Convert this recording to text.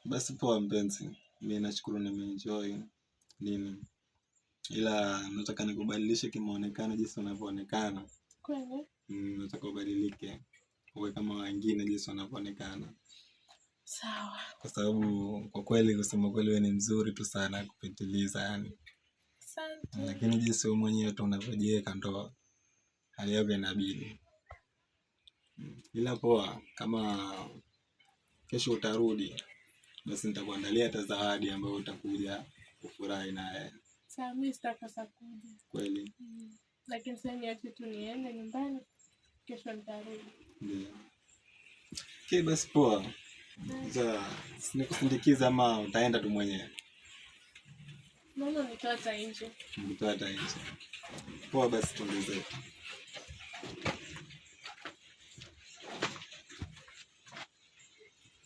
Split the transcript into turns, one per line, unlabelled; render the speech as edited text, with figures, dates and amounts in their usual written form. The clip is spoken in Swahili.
Basi poa mpenzi, mimi nashukuru nimeenjoy nini. Ila nataka nikubadilishe kimaonekano jinsi unavyoonekana.
Kweli?
Nataka ubadilike. Uwe kama wengine jinsi wanavyoonekana.
Sawa.
Kwa sababu kwa kweli kusema kweli wewe ni mzuri tu sana kupitiliza yani.
Asante.
Lakini jinsi wewe mwenyewe tu unavyojiweka ndo hali yako inabidi. Ila poa, kama kesho utarudi, basi nitakuandalia hata zawadi ambayo utakuja kufurahi naye.
Sawa, mimi sitakosa kuja.
Kweli?
Lakini sasa niache tu niende nyumbani, kesho nitarudi.
Ndio. Okay, basi poa. Sasa nikusindikiza ama utaenda tu mwenyewe?
Mbona nitoa hata nje?
Nitoa hata nje. Poa basi tuongeze.